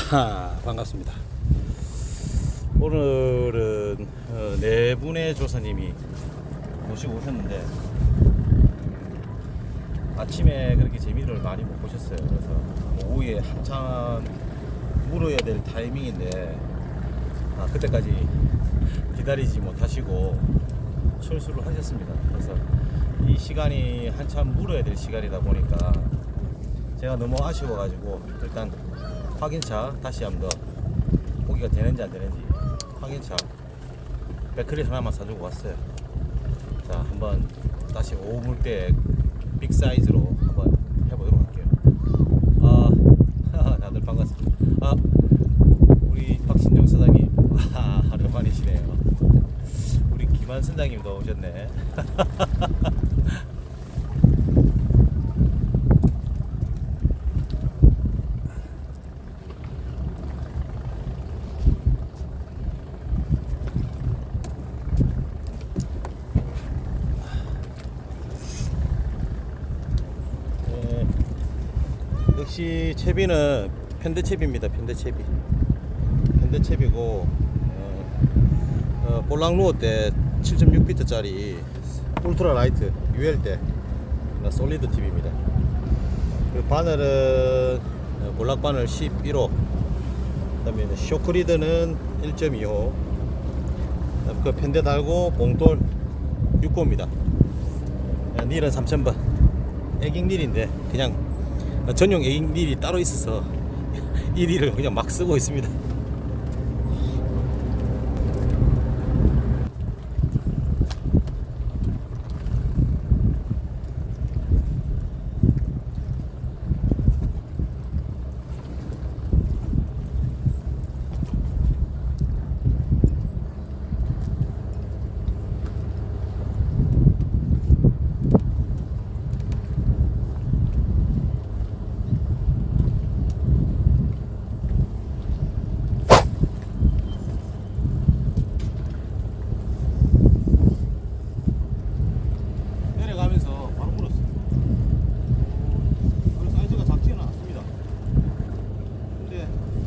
반갑습니다. 오늘은 네 분의 조사님이 모시고 오셨는데 아침에 그렇게 재미를 많이 못 보셨어요. 그래서 오후에 한참 물어야 될 타이밍인데 그때까지 기다리지 못하시고 철수를 하셨습니다. 그래서 이 시간이 한참 물어야 될 시간이다 보니까 제가 너무 아쉬워가지고 일단 확인차 다시 한번 더 고기가 되는지 안 되는지 확인차 백크릴 하나만 사주고 왔어요. 자, 한번 다시 5물대 빅 사이즈로 한번 해보도록 할게요. 다들 반갑습니다. 우리 박신정 사장님 오랜만이시네요. 우리 김한 선장님도 오셨네. 역시 채비는 편대채비입니다. 편대채비고 볼락 루어 때 7.6피트 짜리 울트라 라이트 UL 때 솔리드 TV입니다. 그 바늘은 볼락 바늘 11호, 그다음에 쇼크리드는 1.25호, 그 편대 달고 봉돌 6호입니다. 닐은 3000번 애깅 닐인데 그냥 전용 애깅 닐이 따로 있어서 이 닐을 그냥 막 쓰고 있습니다.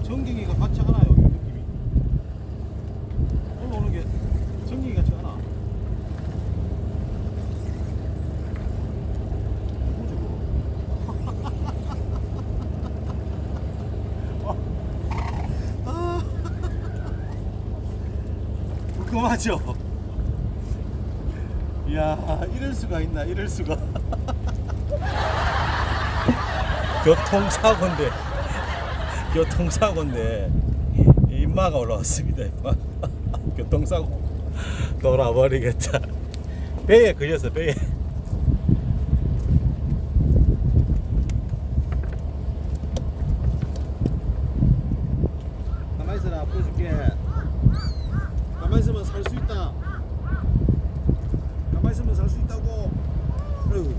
전갱이가 같이 하나요? 이 느낌이 올라오는 게 전갱이 같이 하나. 뭐지 그거? 궁금하죠? 이야, 이럴 수가 있나? 이럴 수가. 교통사고인데 인마가 올라왔습니다. 인마. 교통사고 돌아버리겠다. 배에 걸렸어. 배에. 가만히 있어라. 보여줄게. 가만히 있으면 살 수 있다. 가만히 있으면 살 수 있다고. 아이고,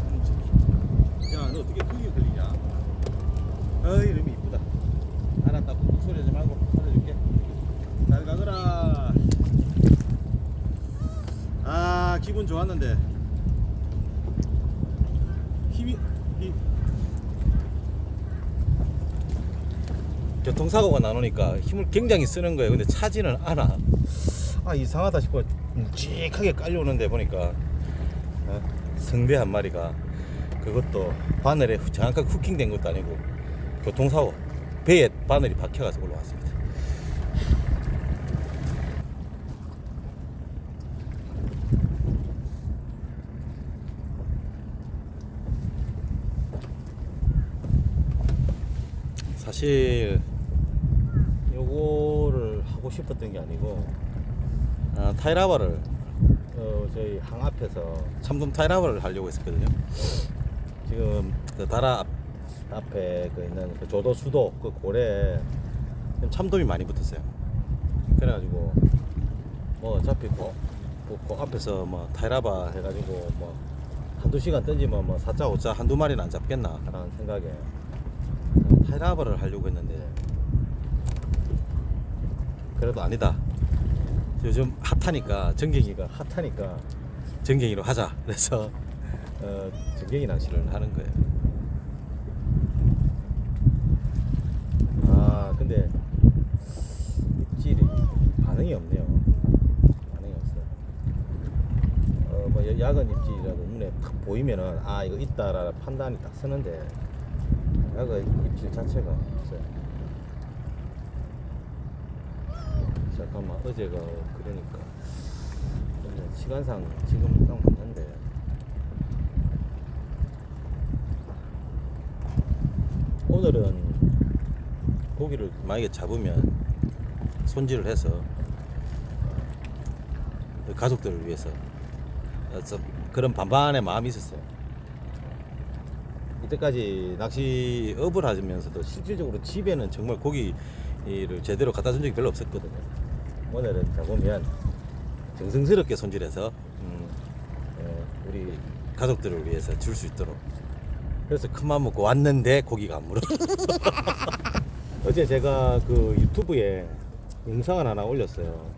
야, 너 어떻게 그게 걸리냐? 어이, 이름이 이쁘다. 알았다고 소리 하지 말고 살려줄게. 잘 가거라. 기분 좋았는데 교통사고가 나누니까 힘을 굉장히 쓰는 거예요. 근데 차지는 않아. 이상하다 싶어 묵직하게 깔려오는데 보니까 성대 한 마리가, 그것도 바늘에 정확하게 후킹된 것도 아니고 교통사고, 배에 바늘이 박혀가서 올라왔습니다. 사실 요거를 하고 싶었던 게 아니고 타이라바를 저희 항 앞에서 참돔 타이라바를 하려고 했었거든요. 지금 그 다라 앞에 그 있는 그 조도 수도 그 고래에 참돔이 많이 붙었어요. 그래가지고 뭐 어차피 그 앞에서 뭐 타이라바 해가지고 뭐 한두 시간 던지면 뭐 4자 5자 한두 마리는 안 잡겠나 라는 생각에 타이라바를 하려고 했는데 그래도 아니다. 요즘 핫하니까, 전갱이가 핫하니까 전갱이로 하자. 그래서 전갱이 낚시를 하는 거예요. 근데 반응이 없네요. 반응이 없어요. 뭐 야간 입질이라도 눈에 탁 보이면은 아 이거 있다라는 판단이 딱 서는데 야간 입질 자체가 없어요. 잠깐만 어제가 그러니까 시간상 지금 딱 맞는데 오늘은 고기를 만약에 잡으면 손질을 해서 가족들을 위해서 그런 반반의 마음이 있었어요. 이때까지 낚시업을 하면서도 실질적으로 집에는 정말 고기를 제대로 갖다 준 적이 별로 없었거든요. 오늘은 잡으면 정성스럽게 손질해서 우리 가족들을 위해서 줄 수 있도록 그래서 큰맘 먹고 왔는데 고기가 안 물어. 어제 제가 그 유튜브에 영상을 하나 올렸어요.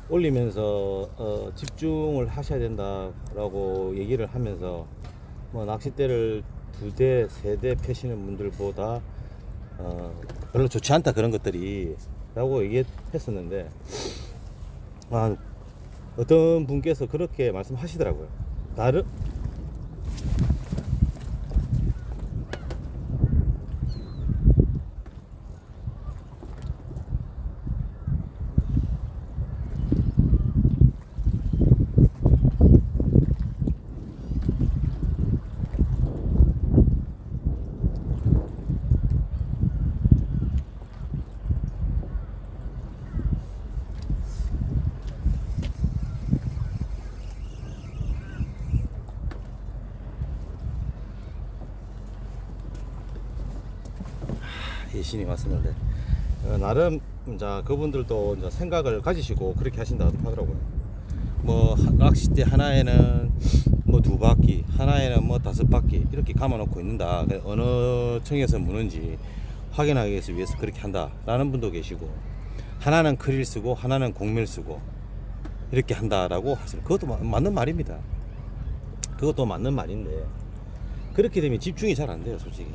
올리면서 집중을 하셔야 된다라고 얘기를 하면서 뭐 낚싯대를 2대, 3대 펴시는 분들보다 별로 좋지 않다 그런 것들이 라고 얘기했었는데 어떤 분께서 그렇게 말씀하시더라고요. 나름 예신이 왔었는데 나름 이제 그분들도 이제 생각을 가지시고 그렇게 하신다고 하더라고요. 뭐 낚싯대 하나에는 뭐 2바퀴, 하나에는 뭐 5바퀴 이렇게 감아놓고 있는다. 어느 청에서 무는지 확인하기 위해서 그렇게 한다라는 분도 계시고, 하나는 크릴 쓰고 하나는 공밀 쓰고 이렇게 한다라고 하시는, 그것도 맞는 말입니다. 그것도 맞는 말인데 그렇게 되면 집중이 잘 안 돼요, 솔직히.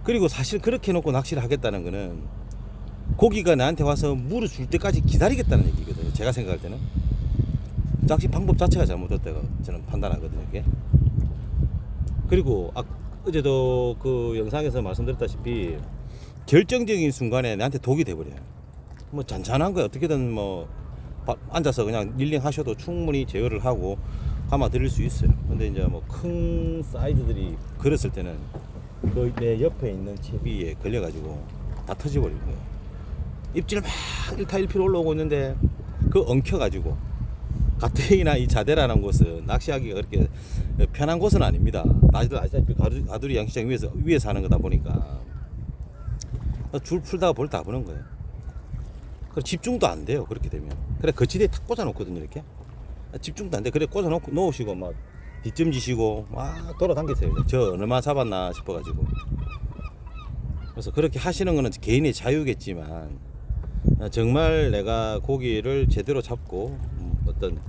그리고 사실 그렇게 해놓고 낚시를 하겠다는 거는 고기가 나한테 와서 물을 줄 때까지 기다리겠다는 얘기거든요. 제가 생각할 때는 낚시 방법 자체가 잘못됐다고 저는 판단하거든요, 이게. 그리고 어제도 그 영상에서 말씀드렸다시피 결정적인 순간에 나한테 독이 돼버려요. 뭐 잔잔한 거야 어떻게든 뭐 앉아서 그냥 릴링 하셔도 충분히 제어를 하고 감아 드릴 수 있어요. 근데 이제 뭐 큰 사이즈들이 걸었을 때는 그 내 옆에 있는 채비에 걸려가지고 다 터져버린 거예요. 입질 막 1타 1피로 올라오고 있는데 그 엉켜가지고, 가뜩이나 이 자대라는 곳은 낚시하기가 그렇게 편한 곳은 아닙니다. 다들 아시다시피 가두리 양식장 위에서 하는 거다 보니까 줄 풀다가 볼 다 보는 거예요. 그래 집중도 안 돼요, 그렇게 되면. 그래 거치대에 탁 꽂아 놓거든요, 이렇게. 집중도 안 돼. 그래 꽂아 놓으시고 막 뒷점 지시고 막 돌아다니세요. 저 얼마 잡았나 싶어가지고. 그래서 그렇게 하시는 거는 개인의 자유겠지만, 정말 내가 고기를 제대로 잡고 어떤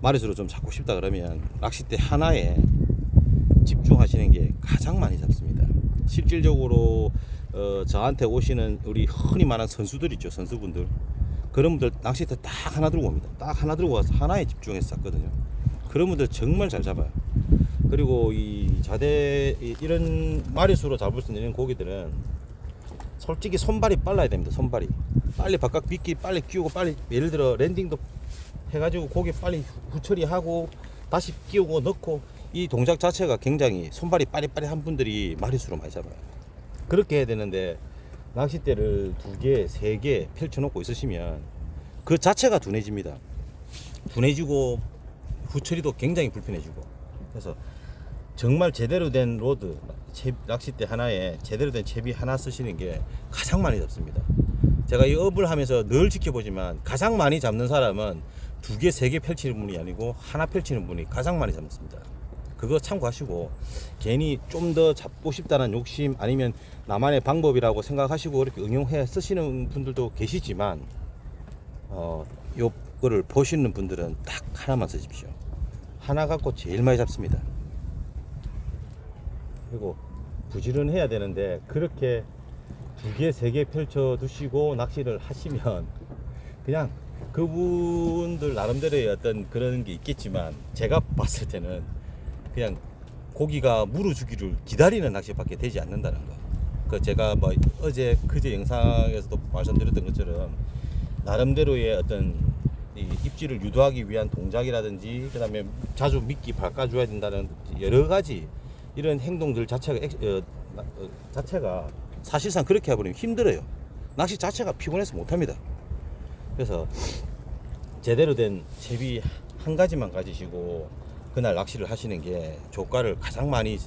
마리수로 좀 잡고 싶다 그러면 낚싯대 하나에 집중하시는 게 가장 많이 잡습니다. 실질적으로 저한테 오시는 우리 흔히 말하는 선수들 있죠, 선수분들. 그런 분들 낚싯대 딱 하나 들고 옵니다. 딱 하나 들고 와서 하나에 집중해서 잡거든요. 그런 분들 정말 잘 잡아요. 그리고 이 자대 이런 마리수로 잡을 수 있는 고기들은 솔직히 손발이 빨라야 됩니다. 손발이 빨리 바깥 미끼 빨리 끼우고, 빨리 예를 들어 랜딩도 해가지고 고기 빨리 후처리하고 다시 끼우고 넣고, 이 동작 자체가 굉장히 손발이 빠리빠리한 분들이 마리수로 많이 잡아요. 그렇게 해야 되는데 낚싯대를 2개, 3개 펼쳐놓고 있으시면 그 자체가 둔해집니다. 둔해지고 후처리도 굉장히 불편해지고. 그래서 정말 제대로 된 로드, 낚싯대 하나에 제대로 된 채비 하나 쓰시는 게 가장 많이 잡습니다. 제가 이 업을 하면서 늘 지켜보지만 가장 많이 잡는 사람은 2개, 3개 펼치는 분이 아니고 하나 펼치는 분이 가장 많이 잡습니다. 그거 참고하시고, 괜히 좀 더 잡고 싶다는 욕심 아니면 나만의 방법이라고 생각하시고 이렇게 응용해 쓰시는 분들도 계시지만, 요거를 보시는 분들은 딱 하나만 쓰십시오. 하나 갖고 제일 많이 잡습니다. 그리고 부지런해야 되는데 그렇게 2개, 3개 펼쳐 두시고 낚시를 하시면 그냥 그분들 나름대로의 어떤 그런 게 있겠지만 제가 봤을 때는 그냥 고기가 물어주기를 기다리는 낚시밖에 되지 않는다는 거. 그 제가 뭐 어제 그제 영상에서도 말씀드렸던 것처럼 나름대로의 어떤 이 입질을 유도하기 위한 동작이라든지 그다음에 자주 미끼 바꿔줘야 된다는 여러 가지 이런 행동들 자체가 자체가 사실상 그렇게 해버리면 힘들어요. 낚시 자체가 피곤해서 못합니다. 그래서 제대로 된 채비 한 가지만 가지시고 그날 낚시를 하시는 게 조과를 가장 많이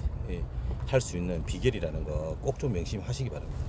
할 수 있는 비결이라는 거 꼭 좀 명심하시기 바랍니다.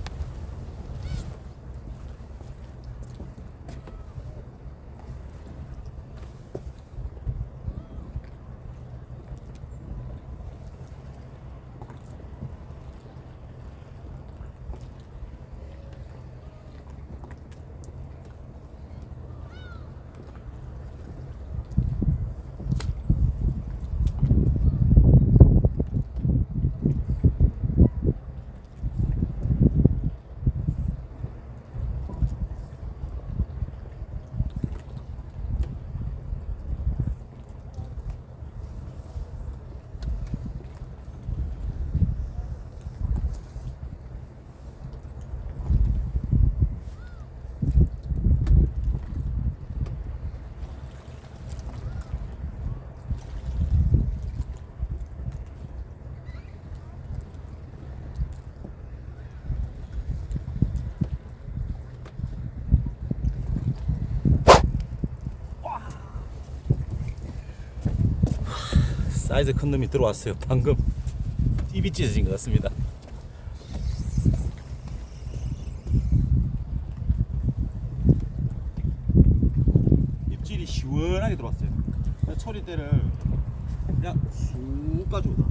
사이즈 큰 놈이 들어왔어요. 방금 입이 찢어진 것 같습니다. 입질이 시원하게 들어왔어요. 초리대를 그냥 쑥 가지고 나.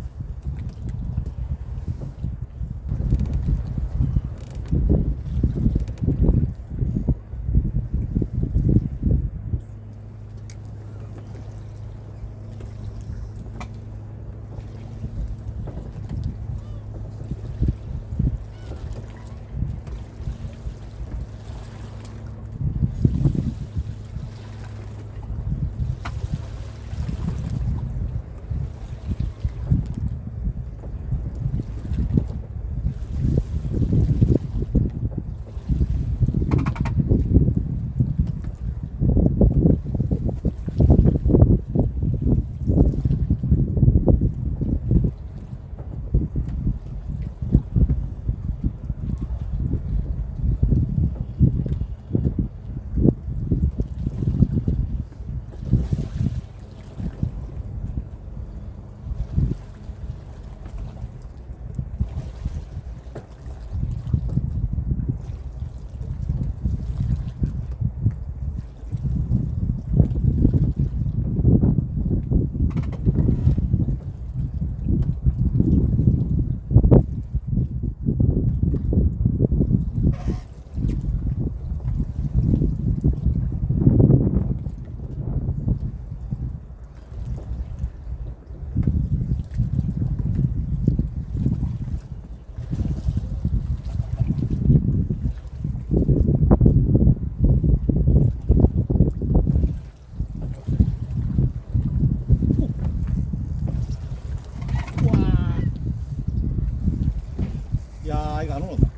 야, 이거 안 올라온다.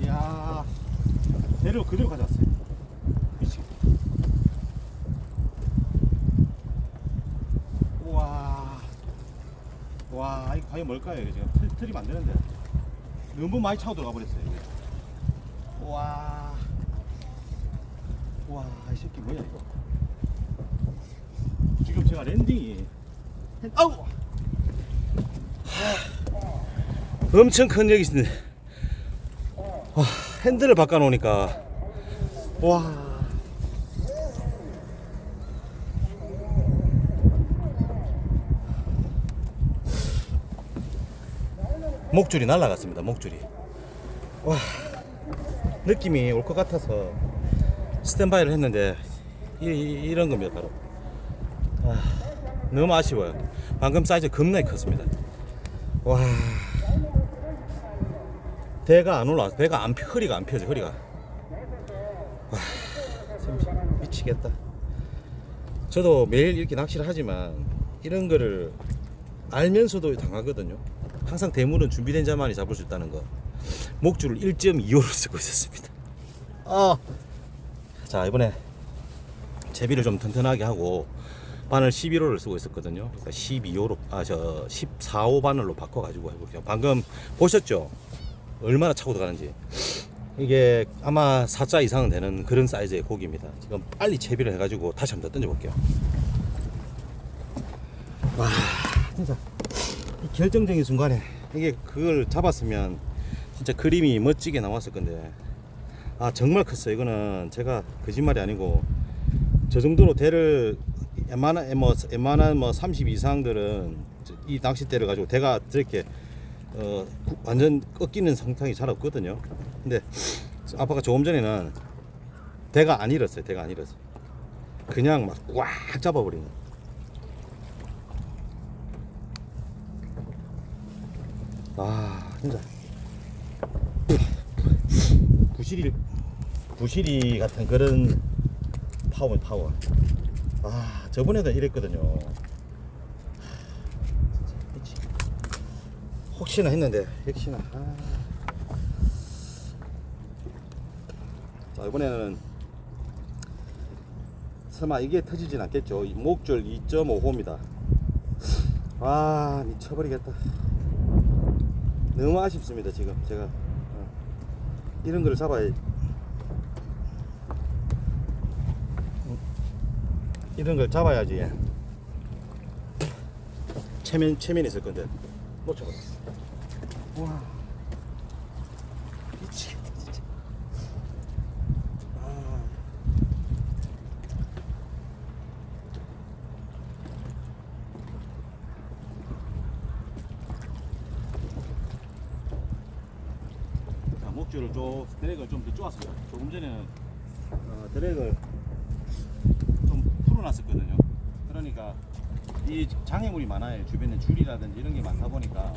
이야, 배를 그대로 가져왔어요. 미치겠다. 우와, 와, 이거 과연 뭘까요? 이거 지금 틀리면 안 되는데 너무 많이 차고 들어가 버렸어요. 이게. 우와, 우와, 이 새끼 뭐야 이거? 지금 제가 랜딩이 아우, 엄청 큰 여기 있는데 와, 핸들을 바꿔 놓으니까 와, 목줄이 날아갔습니다. 목줄이. 와, 느낌이 올 것 같아서 스탠바이를 했는데 이런 겁니다. 바로 너무 아쉬워요. 방금 사이즈 겁나게 컸습니다. 와, 배가 안 올라. 배가 안 펴, 허리가 안 펴져. 허리가. 와, 참 미치겠다. 저도 매일 이렇게 낚시를 하지만 이런 거를 알면서도 당하거든요. 항상 대물은 준비된 자만이 잡을 수 있다는 거. 목줄을 1.25로 쓰고 있었습니다. 자, 이번에 제비를 좀 튼튼하게 하고 바늘 11호를 쓰고 있었거든요. 그러니까 12호로 14호 바늘로 바꿔가지고 해볼게요. 방금 보셨죠? 얼마나 차고 들어가는지. 이게 아마 4자 이상은 되는 그런 사이즈의 고기입니다. 지금 빨리 채비를 해가지고 다시 한번 더 던져볼게요. 와, 진짜 이 결정적인 순간에 이게 그걸 잡았으면 진짜 그림이 멋지게 나왔을 건데, 정말 컸어요. 이거는 제가 거짓말이 아니고 저 정도로 대를 웬만한 30 이상들은 이 낚싯대를 가지고 대가 저렇게 완전 꺾이는 상황이 잘 없거든요. 근데 아빠가 조금 전에는 대가 안 잃었어요. 대가 안 잃었어요. 그냥 막 꽉 잡아버리는. 진짜 부시리 같은 그런 파워. 저번에도 이랬거든요. 진짜 미치. 혹시나 했는데 역시나. 자, 이번에는 설마 이게 터지진 않겠죠. 목줄 2.5호입니다. 미쳐버리겠다. 너무 아쉽습니다. 지금 제가 이런 걸 잡아야, 이런 걸 잡아야지 체면이 있을 건데 놓쳐버렸어. 와, 미치겠다 진짜. 자, 목줄을 드랙을 좀 더 쪼았어요. 조금 전에는 드랙을 좀 풀어놨었거든요. 그러니까 이 장애물이 많아요. 주변에 줄이라든지 이런 게 많다 보니까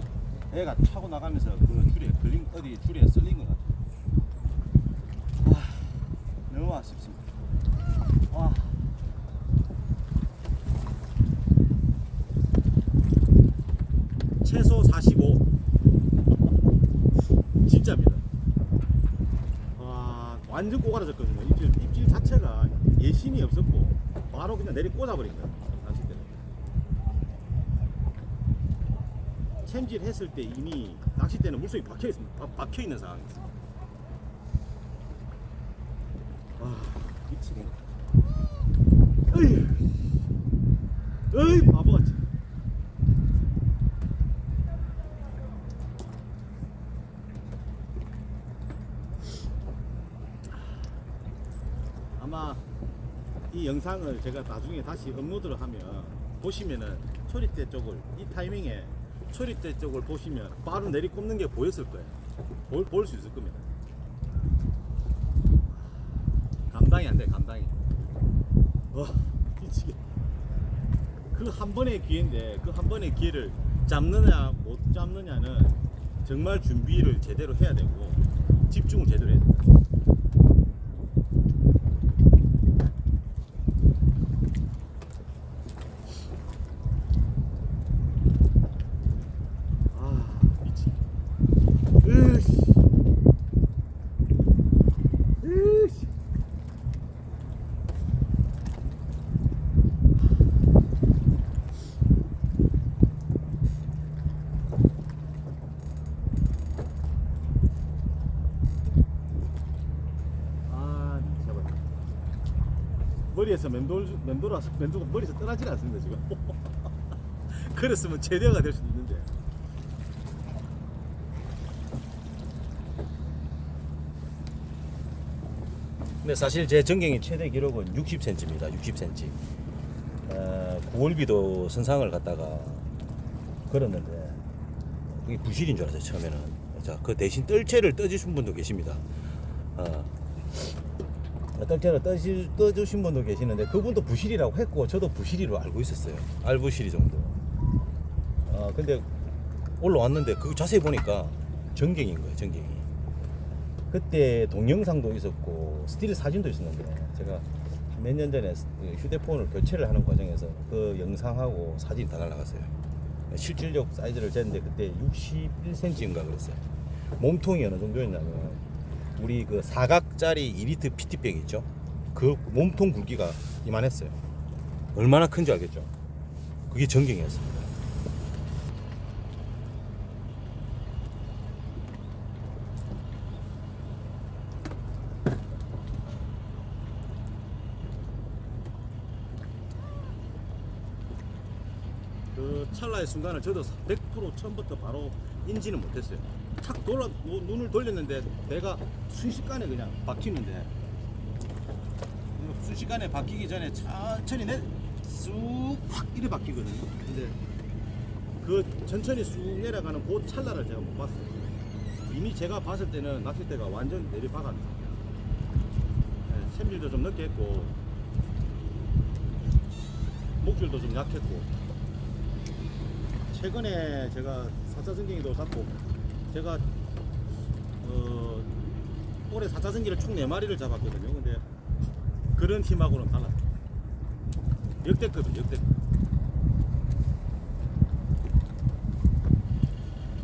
애가 차고 나가면서 그 줄에 어디 줄에 썰린 것 같아요. 너무 아쉽습니다. 최소 45. 진짜입니다. 완전 꼬가라졌거든요. 입질 자체가 예심이 없었고 바로 그냥 내리 꽂아버린 거야. 낚싯대를. 챔질 했을 때 이미 낚싯대는 물속에 박혀있는 상황이었어요. 미치겠네. 어이 바보같이. 아마 이 영상을 제가 나중에 다시 업로드를 하면 보시면은 초리대 쪽을, 이 타이밍에 초리대 쪽을 보시면 바로 내리 꼽는 게 보였을 거예요. 볼 수 있을 겁니다. 감당이 안 돼, 감당이. 미치게. 그 한 번의 기회인데 그 한 번의 기회를 잡느냐 못 잡느냐는 정말 준비를 제대로 해야 되고 집중을 제대로 해야 됩니다. 머리에서 멘도가 머리에서 떠나질 않습니다 지금. 그랬으면 제대가 될 수도 있는데. 근데 사실 제 전갱이 최대 기록은 60cm입니다. 60cm. 9월비도 선상을 갔다가 걸었는데 그게 부실인 줄 알았어요 처음에는. 자, 그 대신 뜰채를 떠주신 분도 계십니다. 뜰채를 떠주신 분도 계시는데 그분도 부실이라고 했고 저도 부실이로 알고 있었어요. 알부실이 정도. 근데 올라왔는데 그 자세히 보니까 전갱인 거예요. 전갱이. 그때 동영상도 있었고 스틸 사진도 있었는데 제가 몇 년 전에 휴대폰을 교체를 하는 과정에서 그 영상하고 사진이 다 날라갔어요. 실질적 사이즈를 쟀는데 그때 61cm인가 그랬어요. 몸통이 어느 정도였냐면 우리 그 사각짜리 2리터 PT병 있죠? 그 몸통 굵기가 이만했어요. 얼마나 큰지 알겠죠? 그게 전경이었습니다. 그 찰나의 순간을 저도 100% 처음부터 바로 인지는 못했어요. 탁 돌아 눈을 돌렸는데 내가 순식간에 그냥 박히는데, 순식간에 박히기 전에 천천히 쑥확 이래 박히거든요. 근데 그 천천히 쑥 내려가는 그 찰나를 제가 못 봤어요. 이미 제가 봤을 때는 낚싯대가 완전 내리박았네. 샘질도 좀 늦게 했고 목줄도 좀 약했고, 최근에 제가 4차전갱이도 잡고, 제가 올해 4차전기를 총 4마리를 잡았거든요. 근데 그런 힘하고는 달라요. 역대급이에요, 역대급.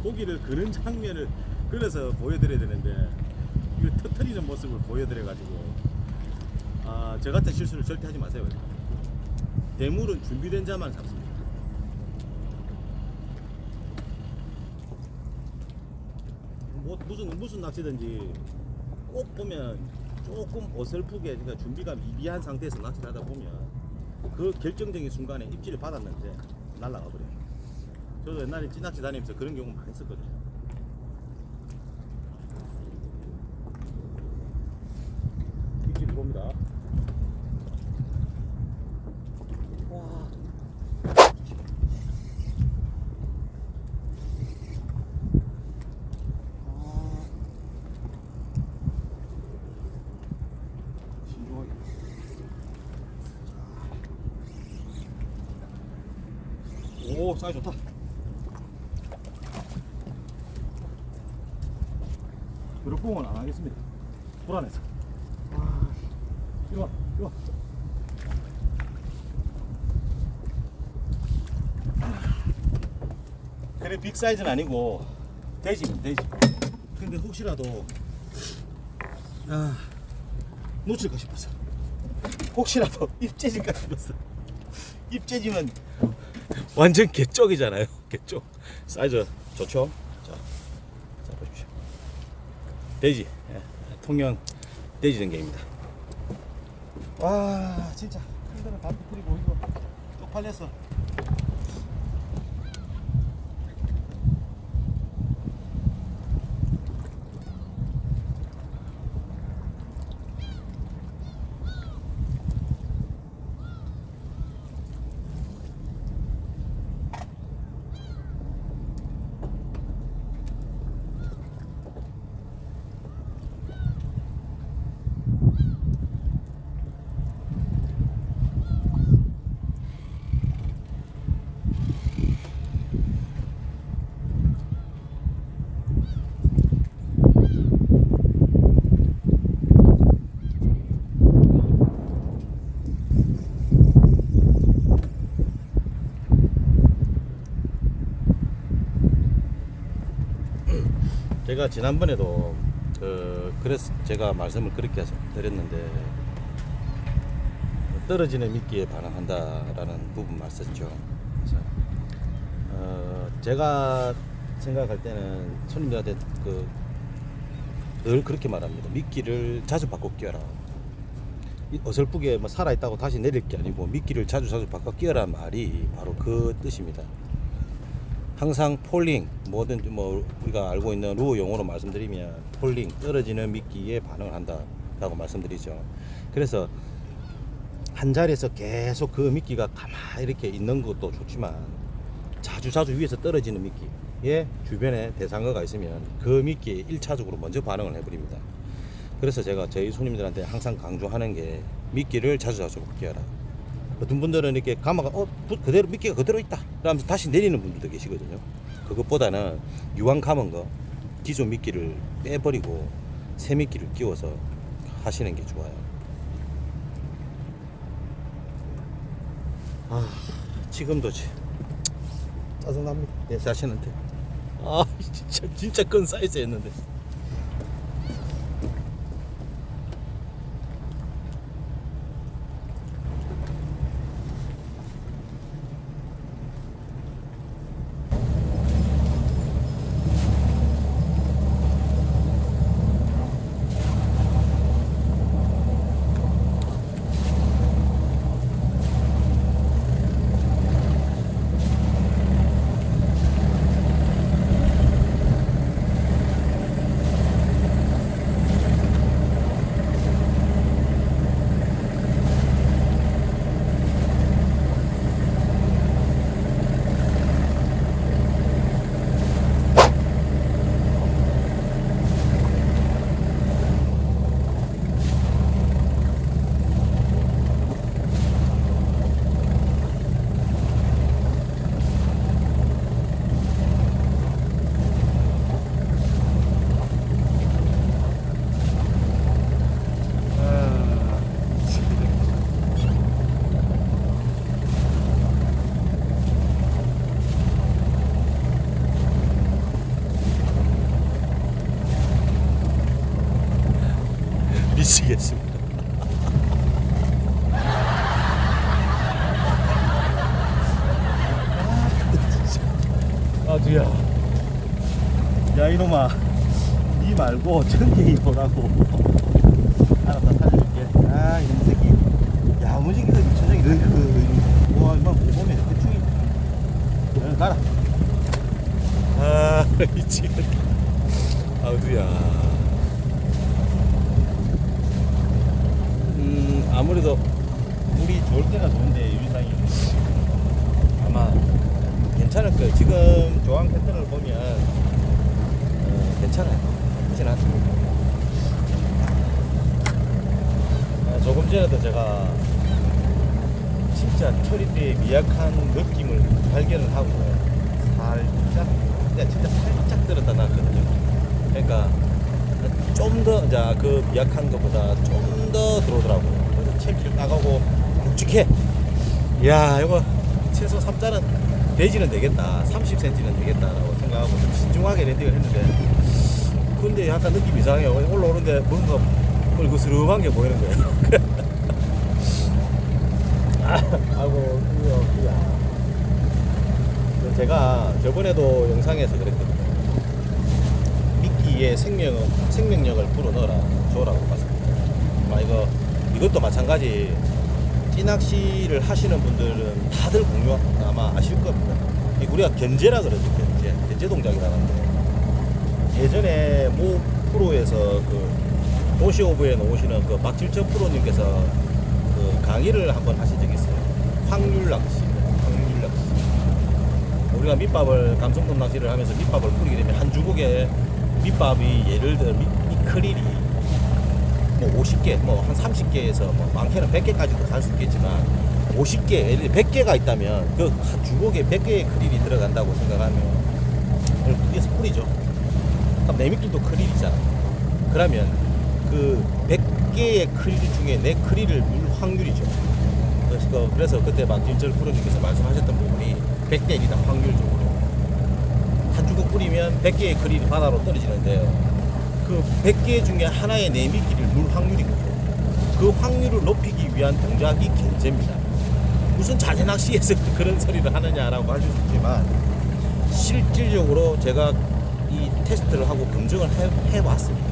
고기를 그런 장면을 그려서 보여드려야 되는데 이거 터트리는 모습을 보여드려가지고, 저 같은 실수를 절대 하지 마세요. 대물은 준비된 자만 잡습니다. 무슨 낚시든지 꼭 보면 조금 어설프게, 그러니까 준비가 미비한 상태에서 낚시를 하다 보면 그 결정적인 순간에 입질을 받았는데 날아가 버려요. 저도 옛날에 찌낚시 다니면서 그런 경우 많이 있었거든요. 입질 들어옵니다. 와. 오, 사이즈 좋다. 그릇봉은 안 하겠습니다. 불안해서. 이리 와, 이리 와. 그래, 빅 사이즈는 아니고 돼지면 돼지. 근데 혹시라도 놓칠까 싶었어. 혹시라도 입 째질까 싶었어. 입 째지면 완전 개쪽이잖아요. 개쪽. 사이즈 좋죠? 자 보십시오. 돼지. 통영 돼지 전갱입니다. 와, 진짜 힘들어. 다 부풀리고 이거 쪽팔렸어. 제가 지난번에도 그래서 제가 말씀을 그렇게 드렸는데, 떨어지는 미끼에 반응한다라는 부분 말씀했죠. 그래서 제가 생각할 때는 손님들한테 늘 그렇게 말합니다. 미끼를 자주 바꿔 끼워라. 어설프게 뭐 살아있다고 다시 내릴 게 아니고 미끼를 자주 바꿔 끼워라 말이 바로 그 뜻입니다. 항상 폴링, 뭐든지 뭐 우리가 알고 있는 루어 용어로 말씀드리면 폴링, 떨어지는 미끼에 반응을 한다라고 말씀드리죠. 그래서 한 자리에서 계속 그 미끼가 가만히 이렇게 있는 것도 좋지만, 자주 위에서 떨어지는 미끼에 주변에 대상어가 있으면 그 미끼에 1차적으로 먼저 반응을 해버립니다. 그래서 제가 저희 손님들한테 항상 강조하는 게 미끼를 자주 끼워라. 어떤 분들은 이렇게 감아가 그대로 미끼가 그대로 있다 그러면서 다시 내리는 분들도 계시거든요. 그것보다는 유황 감은 거 기존 미끼를 빼버리고 새 미끼를 끼워서 하시는 게 좋아요. 아, 지금도 짜증납니다. 내 자신한테. 아, 진짜 큰 사이즈였는데. 미치겠습니다. 아두야, 야 이놈아, 니 말고 전갱이 보라고. 알았다, 살려줄게. 아 이놈 새끼, 야무지게 저녁이 와 이만 보면 대충이 가라. 아 미치겠다. 아두야. 아무래도 물이 좋을 때가 좋은데 유리상이 아마 괜찮을 거예요. 지금 조항 패턴을 보면 괜찮아요. 그렇진 않습니다. 조금 전에도 제가 진짜 초리대의 미약한 느낌을 발견을 하고 살짝, 진짜 살짝 들었다 놨거든요. 그러니까 좀 더 그 미약한 것보다 좀 더 들어오더라고요. 그래서 챔피를 나가고 묵직해. 야 이거 최소 3자는 돼지는 되겠다, 30cm는 되겠다라고 생각하고 좀 신중하게 랜딩을 했는데, 근데 약간 느낌 이상해요. 올라오는데 뭔가 뻘그스름한 게 보이는 거예요. 아이고 그야. 제가 저번에도 영상에서 그랬거든요. 미끼에 생명력을 불어넣어라 줘라고 봤습니다. 아마 이것도 마찬가지. 찌낚시를 하시는 분들은 다들 공유 아마 아실 겁니다. 우리가 견제라 그러죠. 견제 동작이라는데, 예전에 모 프로에서 그 도시오브에 나오시는 그 박질천 프로님께서 그 강의를 한번 하신 적이 있어요. 확률 낚시. 우리가 밑밥을 감성돔 낚시를 하면서 밑밥을 뿌리게 되면 한 주걱에 밑밥이 예를 들어 미크릴이 뭐 50개, 뭐 한 30개에서 뭐 많게는 100개까지도 갈 수 있겠지만 50개, 예를 들어 100개가 있다면 그 주걱에 100개의 크릴이 들어간다고 생각하면 그걸 위에서 뿌리죠. 그럼 내 미끼도 크릴이잖아. 그러면 그 100개의 크릴 중에 내 크릴을 물 확률이죠. 그래서 그때 박진철 프로님께서 말씀하셨던 부분이 100대 1이다, 확률적으로. 한 주걱 뿌리면 100개의 크릴이 바다로 떨어지는데, 그 100개 중에 하나의 내 미끼를 물 확률이거든요. 그 확률을 높이기 위한 동작이 견제입니다. 무슨 자재 낚시에서 그런 소리를 하느냐라고 하실 수 있지만, 실질적으로 제가 이 테스트를 하고 검증을 해봤습니다.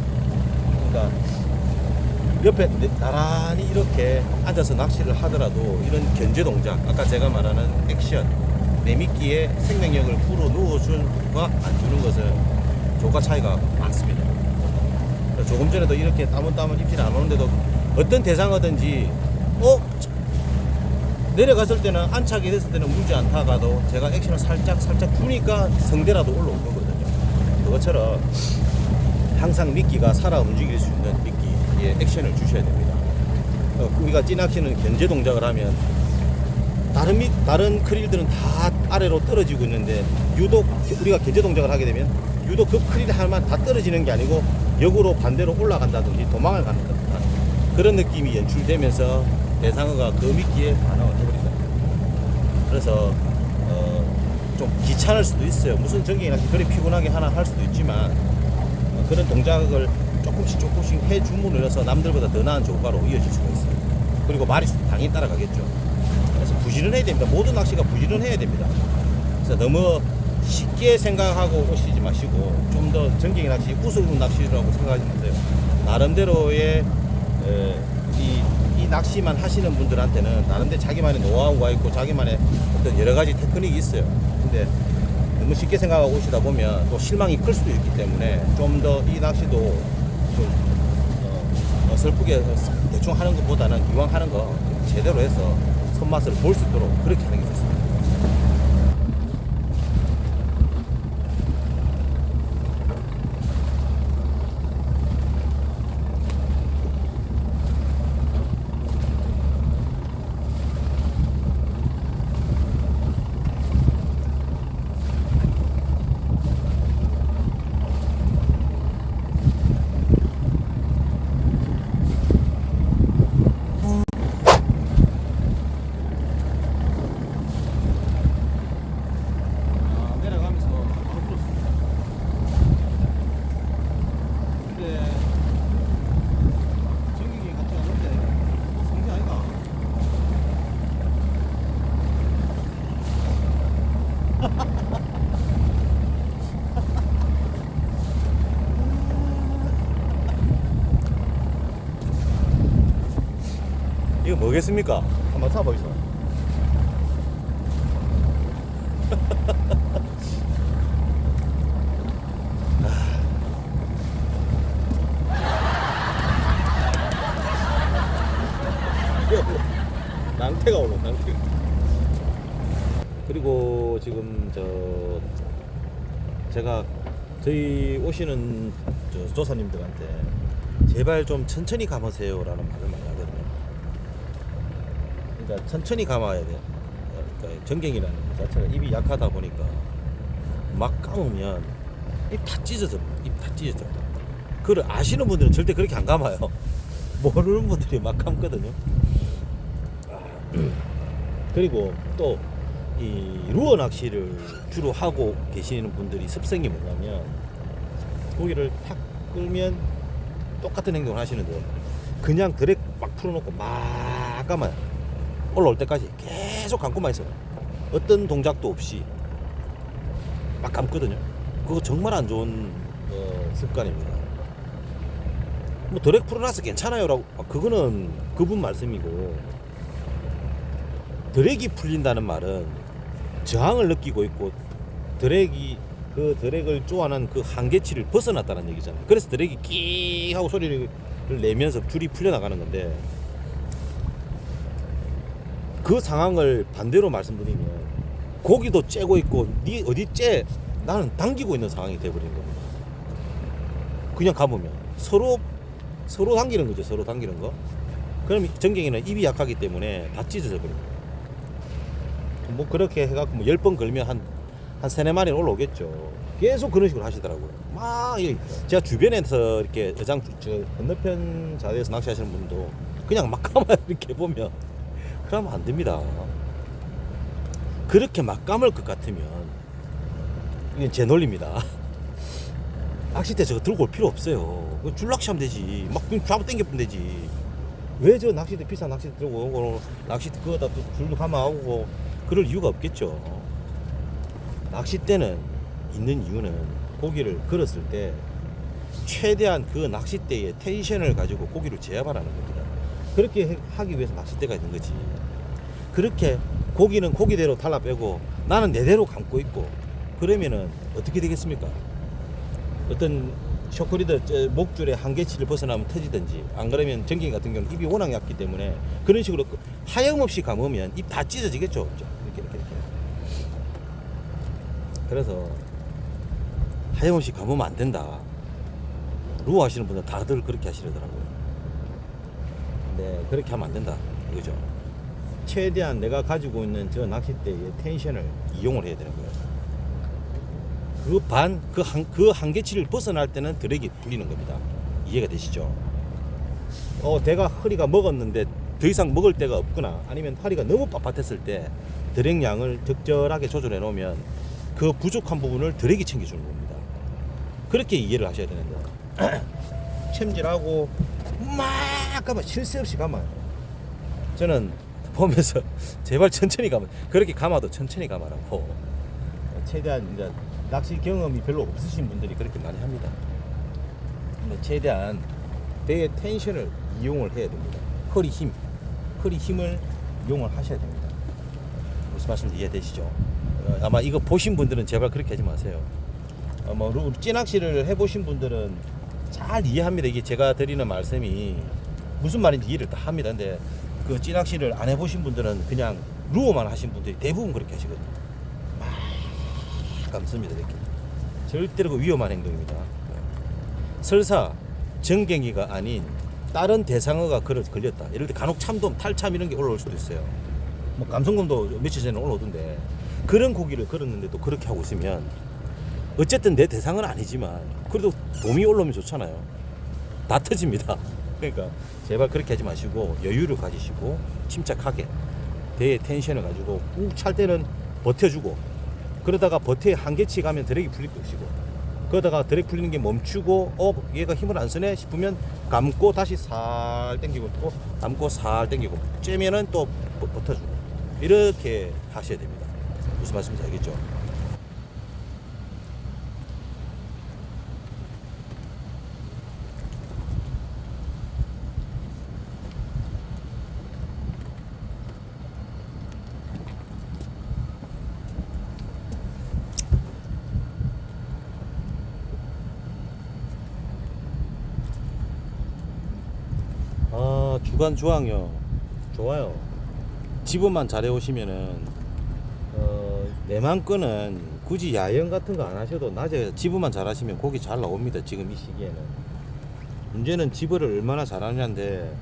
그러니까 옆에 나란히 이렇게 앉아서 낚시를 하더라도 이런 견제 동작, 아까 제가 말하는 액션, 내 미끼에 생명력을 불어 넣어줄과 안 주는 것은 조가 차이가 많습니다. 조금 전에도 이렇게 땀은 입질 안 오는데도 어떤 대상어든지 내려갔을 때는 안착이 됐을 때는 문제 안 타가도 제가 액션을 살짝 주니까 성대라도 올라온 거거든요. 그것처럼 항상 미끼가 살아 움직일 수 있는 미끼에 액션을 주셔야 됩니다. 우리가 찌낚시는 견제 동작을 하면 다른 크릴들은 다 아래로 떨어지고 있는데, 유독 우리가 견제 동작을 하게 되면 유독 그 크릴 하나만 다 떨어지는 게 아니고 역으로 반대로 올라간다든지 도망을 가는 듯한 그런 느낌이 연출되면서 대상어가 그 미끼에 반응을 해버린다. 그래서 좀 귀찮을 수도 있어요. 무슨 전갱이 낚시 그리 피곤하게 하나 할 수도 있지만 그런 동작을 조금씩 해줌으로 해서 남들보다 더 나은 조과로 이어질 수가 있어요. 그리고 마리수도 당연히 따라가겠죠. 그래서 부지런해야 됩니다. 모든 낚시가 부지런해야 됩니다. 그래서 너무 쉽게 생각하고 오시지 마시고 좀 더 전갱이 낚시 우스운 낚시라고 생각하지 마세요. 나름대로의 이 낚시만 하시는 분들한테는 나름대로 자기만의 노하우가 있고 자기만의 어떤 여러 가지 테크닉이 있어요. 근데 너무 쉽게 생각하고 오시다 보면 또 실망이 클 수도 있기 때문에 좀 더 이 낚시도 좀 어설프게 대충 하는 것보다는 이왕 하는 거 제대로 해서 손맛을 볼 수 있도록 그렇게 하는 게 좋습니다. 내려가면서 바로 풀었습니다. 근데 전기기 같이 가는데 성게 아이가? 이거 뭐겠습니까? 한번 사보이소. 낭태가 올라, 낭태. 그리고 지금 제가 저희 오시는 조사님들한테 제발 좀 천천히 감으세요라는 말을 많이 하거든요. 그러니까 천천히 감아야 돼요. 그러니까 전갱이라는 것 자체가 입이 약하다 보니까 막 감으면 입 다 찢어져. 입 다 찢어져. 그걸 아시는 분들은 절대 그렇게 안 감아요. 모르는 분들이 막 감거든요. 그리고 또 이 루어 낚시를 주로 하고 계시는 분들이 습성이 뭐냐면 고기를 탁 끌면 똑같은 행동을 하시는데 그냥 드랙 막 풀어놓고 막 감아요. 올라올 때까지 계속 감고만 있어요. 어떤 동작도 없이 막 감거든요. 그거 정말 안 좋은 습관입니다. 뭐 드랙 풀어놔서 괜찮아요라고 그거는 그분 말씀이고, 드랙이 풀린다는 말은 저항을 느끼고 있고 그 드랙을 쪼아난 그 한계치를 벗어났다는 얘기잖아요. 그래서 드랙이 끼 하고 소리를 내면서 줄이 풀려나가는 건데, 그 상황을 반대로 말씀드리면 고기도 째고 있고 니 어디 째 나는 당기고 있는 상황이 돼버리는 겁니다. 그냥 가보면 서로 당기는 거죠. 서로 당기는 거. 그럼 전갱이는 입이 약하기 때문에 다 찢어져 버립니다. 뭐 그렇게 해갖고 뭐 10번 걸면 한 3-4마리는 올라오겠죠. 계속 그런 식으로 하시더라고요. 막 제가 주변에서 이렇게 건너편 자리에서 낚시하시는 분도 그냥 막 감아 이렇게 보면 그러면 안 됩니다. 그렇게 막 감을 것 같으면 이건 제 논리입니다. 낚싯대 저거 들고 올 필요 없어요. 줄 낚시하면 되지. 막 잡아 당겨보면 되지. 왜 저 낚싯대 비싼 낚싯대 들고 오고 낚싯대 그거다 줄도 감아오고 그럴 이유가 없겠죠. 낚싯대는 있는 이유는 고기를 걸었을 때 최대한 그 낚싯대의 텐션을 가지고 고기를 제압하라는 겁니다. 그렇게 하기 위해서 낚싯대가 있는 거지. 그렇게 고기는 고기대로 달라 빼고 나는 내대로 감고 있고 그러면은 어떻게 되겠습니까? 어떤 쇼크리더 목줄의 한계치를 벗어나면 터지든지, 안 그러면 전갱이 같은 경우는 입이 워낙 얇기 때문에 그런 식으로 하염없이 감으면 입 다 찢어지겠죠. 이렇게. 그래서 하염없이 감으면 안 된다. 루어 하시는 분들 다들 그렇게 하시더라고요. 근데 그렇게 하면 안 된다. 이거죠. 최대한 내가 가지고 있는 저 낚싯대의 텐션을 이용을 해야 되는 거예요. 그 한계치를 벗어날 때는 드랙이 풀리는 겁니다. 이해가 되시죠? 내가 허리가 먹었는데 더 이상 먹을 데가 없거나 아니면 허리가 너무 빳빳했을 때 드랙량을 적절하게 조절해 놓으면 그 부족한 부분을 드랙이 챙겨주는 겁니다. 그렇게 이해를 하셔야 되는데 챔질하고 막 가면 쉴 새 없이 감아요. 저는 보면서 제발 천천히 감아, 그렇게 감아도 천천히 감아라고. 최대한 이제 낚시 경험이 별로 없으신 분들이 그렇게 많이 합니다. 근데 최대한 배의 텐션을 이용을 해야 됩니다. 허리 힘을 이용을 하셔야 됩니다. 무슨 말씀인지 이해되시죠? 아마 이거 보신 분들은 제발 그렇게 하지 마세요. 찌낚시를 해보신 분들은 잘 이해합니다. 이게 제가 드리는 말씀이 무슨 말인지 이해를 다 합니다. 근데 그 찌낚시를 안 해보신 분들은 그냥 루어만 하신 분들이 대부분 그렇게 하시거든요. 막 감습니다. 이렇게 절대로 그 위험한 행동입니다. 설사 정갱이가 아닌 다른 대상어가 걸렸다. 예를 들어 간혹 참돔, 탈참 이런 게 올라올 수도 있어요. 뭐 감성돔도 며칠 전에 올라오던데 그런 고기를 걸었는데도 그렇게 하고 있으면 어쨌든 내 대상은 아니지만 그래도 돔이 올라오면 좋잖아요. 다 터집니다. 그러니까 제발 그렇게 하지 마시고 여유를 가지시고 침착하게 배의 텐션을 가지고 꾹 찰 때는 버텨주고, 그러다가 버텨 한계치 가면 드랙이 풀릴 것이고, 그러다가 드랙 풀리는 게 멈추고 얘가 힘을 안 쓰네 싶으면 감고 다시 살 당기고 또 감고 살 당기고 쬐면은 또 버텨주고, 이렇게 하셔야 됩니다. 무슨 말씀인지 알겠죠? 주간 주항요 좋아요. 집어만 잘해 오시면은 내만 끄는 굳이 야영 같은 거 안 하셔도 낮에 집어만 잘 하시면 고기 잘 나옵니다. 지금 이 시기에는 문제는 집어를 얼마나 잘하냐인데,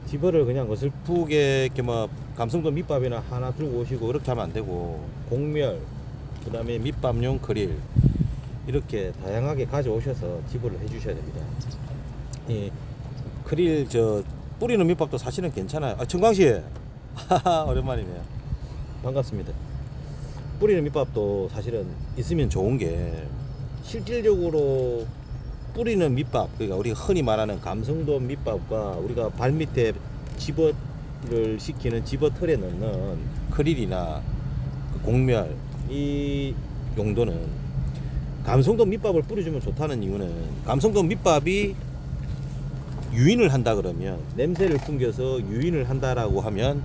집어를 그냥 어설프게 이렇게 뭐 감성돔 밑밥이나 하나 들고 오시고 그렇게 하면 안 되고, 곡멸 그 다음에 밑밥용 그릴 이렇게 다양하게 가져오셔서 집어를 해 주셔야 됩니다. 이 크릴 뿌리는 밑밥도 사실은 괜찮아요. 청광씨 오랜만이네요. 반갑습니다. 뿌리는 밑밥도 사실은 있으면 좋은 게, 실질적으로 뿌리는 밑밥, 그러니까 우리가 흔히 말하는 감성돔 밑밥과 우리가 발밑에 집어를 시키는 집어 털에 넣는 크릴이나 곡멸, 이 용도는 감성돔 밑밥을 뿌려주면 좋다는 이유는, 감성돔 밑밥이 유인을 한다 그러면, 냄새를 풍겨서 유인을 한다라고 하면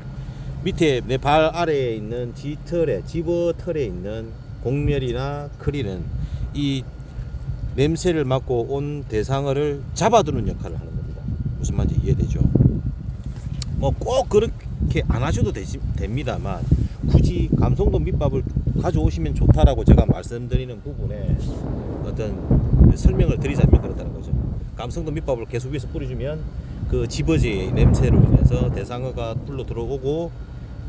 밑에 내 발 아래에 있는 집어 털에 있는 곡멸이나 크릴은 이 냄새를 맡고 온 대상어를 잡아두는 역할을 하는 겁니다. 무슨 말인지 이해되죠? 뭐 꼭 그렇게 안 하셔도 됩니다만, 굳이 감성돔 밑밥을 가져오시면 좋다라고 제가 말씀드리는 부분에 어떤 설명을 드리자면 그렇다는 거죠. 감성돔 밑밥을 계속 위에서 뿌려주면 그 집어지의 냄새로 인해서 대상어가 불러 들어오고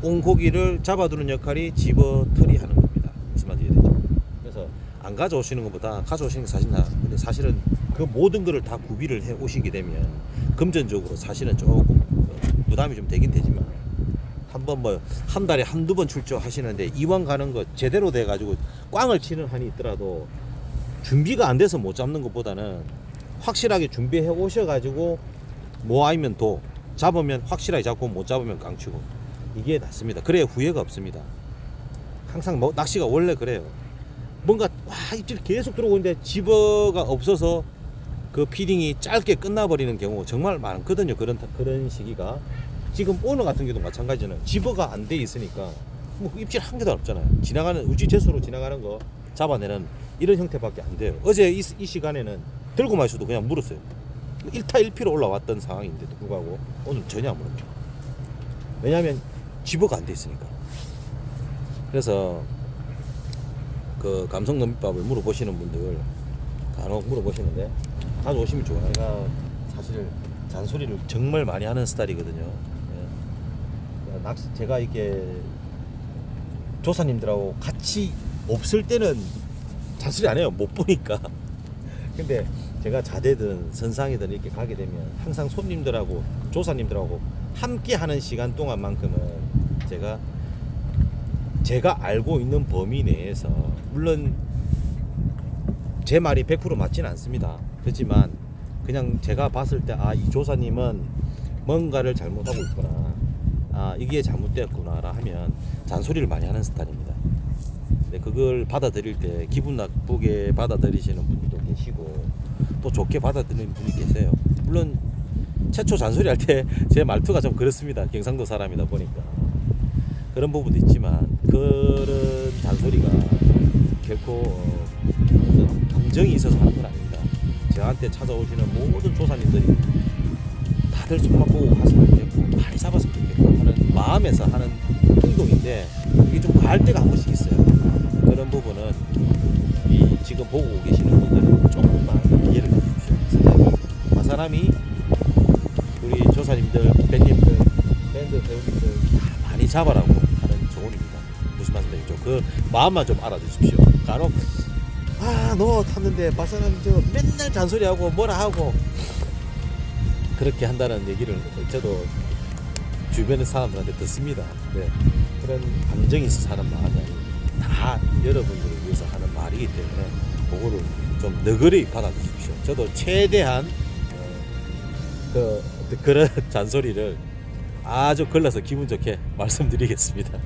온 고기를 잡아두는 역할이 집어 털이 하는 겁니다. 무슨 말인지 이해되죠? 그래서 안 가져오시는 것보다 가져오시는 게 사실 나아. 근데 사실은 그 모든 거를 다 구비를 해 오시게 되면 금전적으로 사실은 조금 부담이 좀 되긴 되지만, 한번 뭐 한 달에 한두 번 출조하시는데 이왕 가는 거 제대로 돼 가지고 꽝을 치는 한이 있더라도 준비가 안 돼서 못 잡는 것보다는 확실하게 준비해 오셔 가지고 뭐 아니면 도 잡으면 확실하게 잡고 못 잡으면 깡치고, 이게 낫습니다. 그래야 후회가 없습니다. 항상 뭐 낚시가 원래 그래요. 뭔가 입질 계속 들어오고 있는데 집어가 없어서 그 피딩이 짧게 끝나버리는 경우 정말 많거든요. 그런 시기가. 지금 오늘 같은 경우도 마찬가지잖아요. 집어가 안 돼 있으니까 뭐 입질 한 개도 없잖아요. 지나가는 우지 제수로 지나가는 거 잡아내는 이런 형태밖에 안 돼요. 어제 이 시간에는 들고만 있어도 그냥 물었어요. 1타 1피로 올라왔던 상황인데도 불구하고 오늘 전혀 안 물었죠. 왜냐하면 집어가 안 돼 있으니까. 그래서 그 감성돔 밑밥을 물어보시는 분들 간혹 물어보시는데 가져오시면 좋아요. 제가 사실 잔소리를 정말 많이 하는 스타일이거든요. 예. 낚시 제가 이렇게 조사님들하고 같이 없을 때는 잔소리 안 해요. 못 보니까. 근데 제가 자대든 선상이든 이렇게 가게 되면 항상 손님들하고 조사님들하고 함께 하는 시간 동안만큼은 제가 제가 알고 있는 범위 내에서 물론 제 말이 100% 맞지는 않습니다. 그렇지만 그냥 제가 봤을 때 이 조사님은 뭔가를 잘못하고 있구나, 이게 잘못되었구나라 하면 잔소리를 많이 하는 스타일입니다. 근데 그걸 받아들일 때 기분 나쁘게 받아들이시는 분들도 계시고 또 좋게 받아들이는 분이 계세요. 물론 최초 잔소리 할 때 제 말투가 좀 그렇습니다. 경상도 사람이다 보니까 그런 부분도 있지만 그런 잔소리가 결코 어떤 감정이 있어서 하는 건 아닙니다. 저한테 찾아오시는 모든 조사님들이 다들 손만 보고 갔으면 좋겠고 많이 잡았으면 좋겠고 하는 마음에서 하는 행동인데 이게 좀 과할 때가 한 번씩 있어요. 그런 부분은 이 지금 보고 계시는 분들은 조금만 이해를 해주십시오. 사장님, 사람이 우리 조사님들, 밴님들, 밴드 배우님들 다 많이 잡아라고 하는 조언입니다. 무슨 말씀이죠? 그 마음만 좀 알아주십시오. 간혹 너 탔는데 마사람 저 맨날 잔소리하고 뭐라 하고 그렇게 한다는 얘기를 저도 주변의 사람들한테 듣습니다. 네, 그런 감정이 있어서 하는 말이 아니고 다 여러분들을 위해서 하는 말이기 때문에 그거를 좀 너그러이 받아주십시오. 저도 최대한 그런 잔소리를 아주 걸러서 기분 좋게 말씀드리겠습니다.